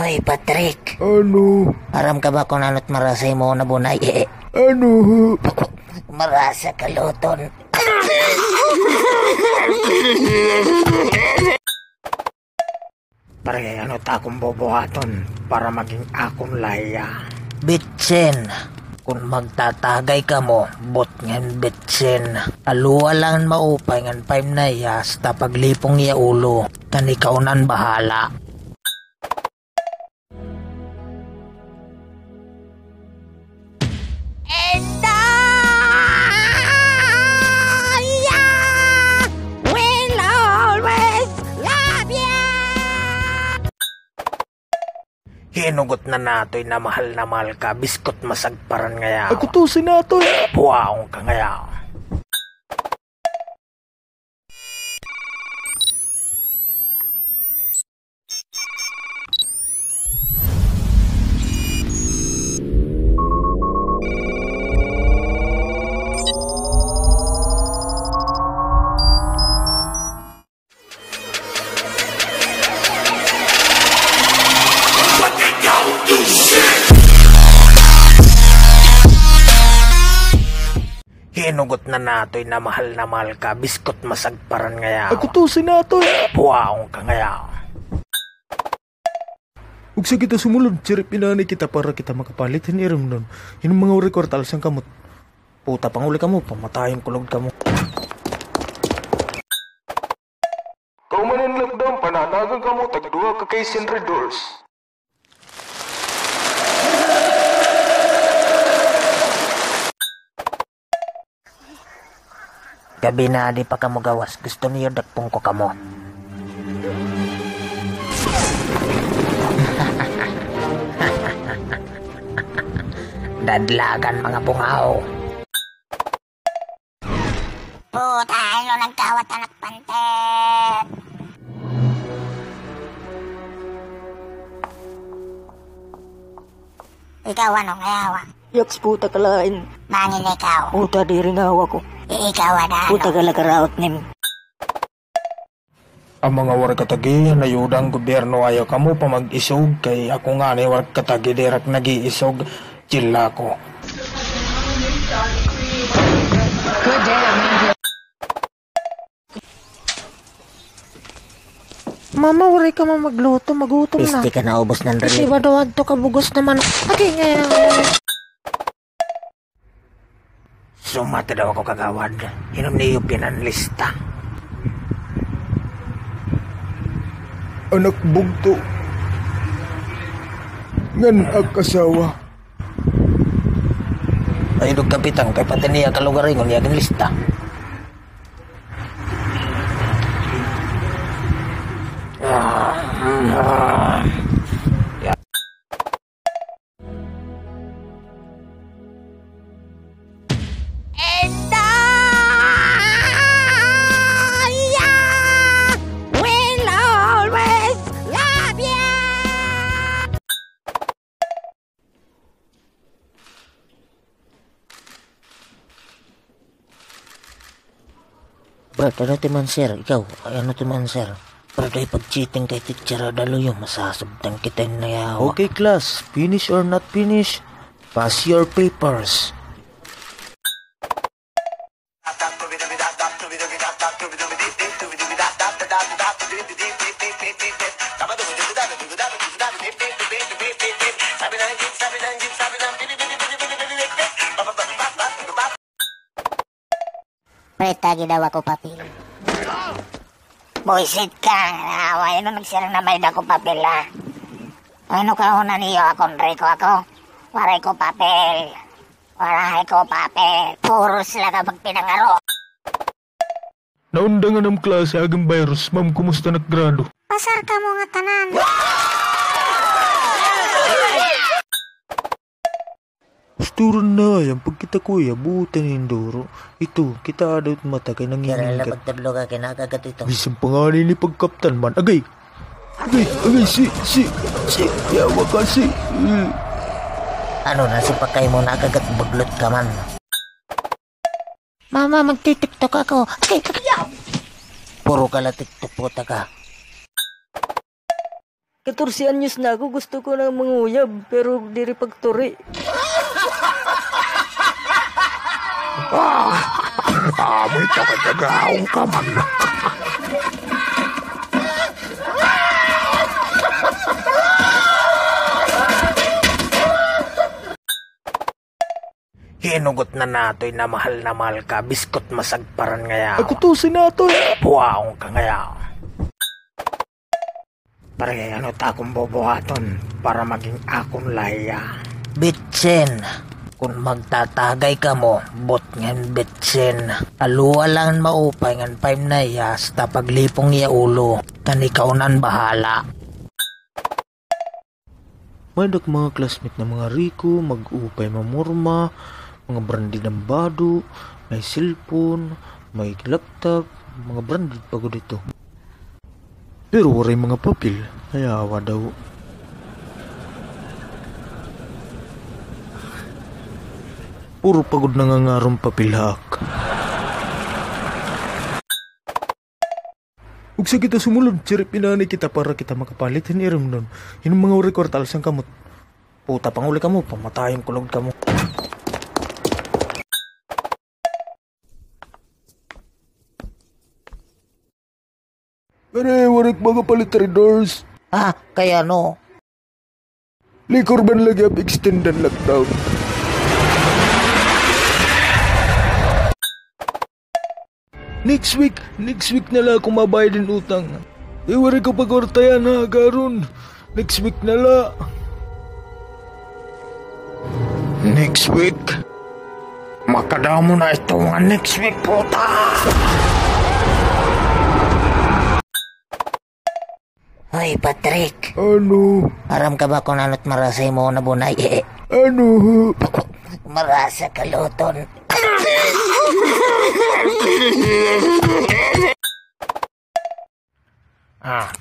Hoy, Patrick. Ano? Aram ka ba kung ano't marasay mo na bunay? Ano? Marasa ka, Luton. Pare, ano ta akong bobohaton para maging akong laya? Bitsin. Kung magtatagay ka mo, bot ngan bitsin. Aluwa lang maupay ngan 5 na iyas, tapaglipong iya ulo. Kan ikaw nan bahala. Hinugot na nato'y na mahal ka, biskot masagparan ngaya. Ako to si Natoy. Puwaong ka ngaya. Hinugot na nato'y na mahal ka, biskot masagparan ngaya. Ako to si Natoy. Puwaong ka ngaya. Ug sa kita sumulod, sirip inani kita para kita makapalit. Hiniram nun. Hinong mga uri kwartal sang kamot. Puta, panguli ka mo, pamatayin kulog ka mo. Kau manin lockdown, pananagang ka mo, tagduha ka kay Sindri Doors. Gabi na di pa kamo gawas. Gusto niyo dakpong ko kamo. Dadlagan mga bungaw. Puta, ano nagkawat anak pantet? Ikaw ano ngayawa? Yaks puta kalain. Mangin ikaw. Puta diri ngawa ko. Ikaw ano? Puta galakaraot nim. Ang mga warkatagi, nayuda ang gobyerno ayaw kamo pa mag-isog, kay ako nga ni warkatagi dirak nag-iisog, chilla ko. Mama, wari ka mo magluto, magutom na. Pisti ka na ubos ng Kasi relief. ba doon to kabugos naman. Okay, ngayon. Sumata daw ako kagawad, hinom niyo pinanlista. Anak bugto. Ngan ang kasawa. Ay, dug kapitang, kay pati niya kalugarin ko niya lista. Brad, ano timan sir? Ikaw, ano timan sir? Brad, ay pag-cheating kay teacher dalo yung masasabtang kita na yawa. Okay class, finish or not finish, pass your papers. Preta, ginawa ko papel. Buisit ka. Away no nagsirang na may dako papel ha. Ano ka una niyo akong reko ako? Waray ko papel. Waray ko papel. Puro sila kapag pinangaro. Naundangan ng klase aging virus, ma'am, kumusta naggrado? Pasar ka mo nga tanan. Gusturon na yan, pag kita kuya, buutan yung duro. Ito, kita adot mata kay Kaya nanginginig lang ka. pagtadlo ka, kinakagat ito. Bisang pangalan ni pagkaptan man. Agay, si, yawa ka si. Ano na, si Pakay mo nakagat, baglot ka man. Mama, magtitiktok ako. Okay, Puro ka la TikTok puta ka. 14 anyos na ako, gusto ko nang manguyab, pero diri pagturi. May takagagaong ka man. Hinugot na nato'y na mahal ka, biskot masagparan ngaya. Ako to, sinatoy. Puwaong ka ngaya. Pare, ano ta akong bobohaton para maging akong laya. Bitsin, kung magtatagay ka mo, bot ngan bitsin. Aluwa lang maupay ngan 5 na iyas, tapaglipong iya ulo, kan ikaw nan bahala. Madak mga classmate na mga Rico, mag-upay mamurma, mga branded ng bado, may cellphone, may laptop, mga branded pagod ito. Pero waray mga papel, hayawa daw. Puro pagod na ngangarong papilhak. Ug sa kita sumulod, sirip inani kita para kita makapalit hiniram nun. Yung mga rekortal sang kamot. Puta, panguli ka mo, pamatayin kulog ka mo. Pare, warik mga palit doors. Ah, kaya no. Likor ban lagi ab extended lockdown. Next week na lang ako mabayad ng utang. Wari ko pagortayan ha, garon. Next week na lang. Next week? Makadaw mo na ito nga next week, puta! Hoy, Patrick. Ano? Aram ka ba kung ano't marasay mo na bunay? Ano? Marasa ka, Luton.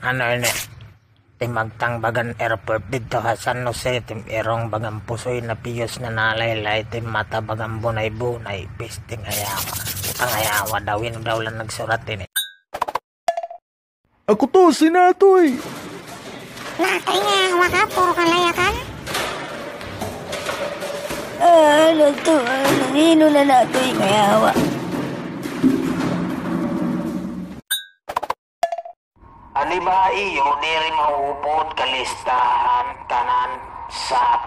Ano ini? Timagtang bagan airport dito ha San Jose, tim erong bagang pusoy na piyos na nalaylay, tim mata bagang bunay-bunay, pisting ayawa. Ang ayawa dawin daw lang nagsurat ini. Ako to, sinatoy. Nakay nga, waka, puro kalayakan. Ano to? Nino na nato yung ayawa. Ani ba iyo diri maupod kalistahan kanan sa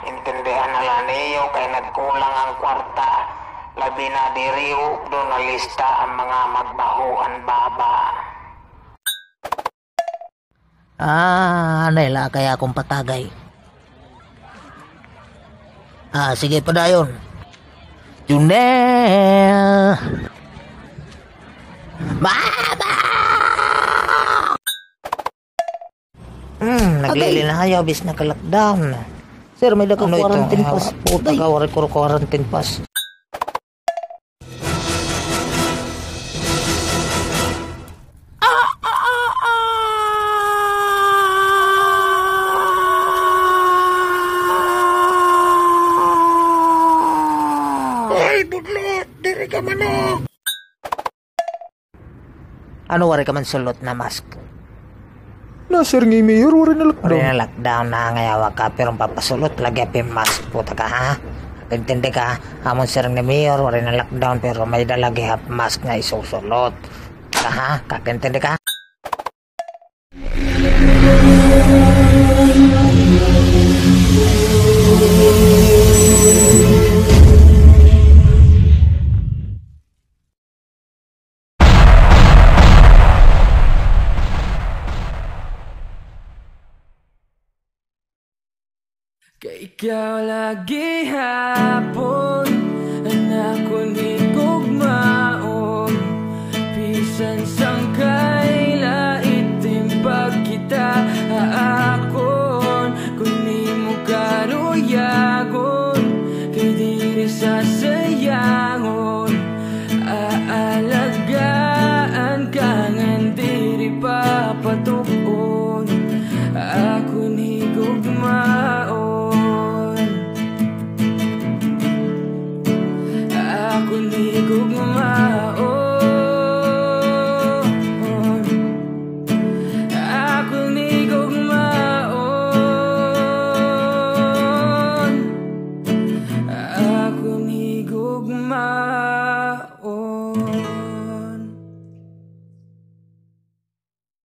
intindihan na lang niyo kay nagkulang ang kwarta, labi na diri doon na lista ang mga magbahuan baba. Anela kaya akong patagay. Sige pa dayon. Junel! Baba! Naglili na kayo, bis na ka-lockdown. Sir, may dagang quarantine pass. Puta ka, wari ko quarantine pass. Ano wari ka man sulot na mask? Nasir nga mayor, wari na lockdown. Wari na lockdown na ngayawa ka, pero papasulot lagi pa yung mask, puta ka ha? Intindi ka, amon sir ni mayor, wari na lockdown, pero may dalagi hap mask na isusulot. Ka ha? Kakintindi ka? Kay ikaw lagi hapon, anak ko ni kugmaon, bisan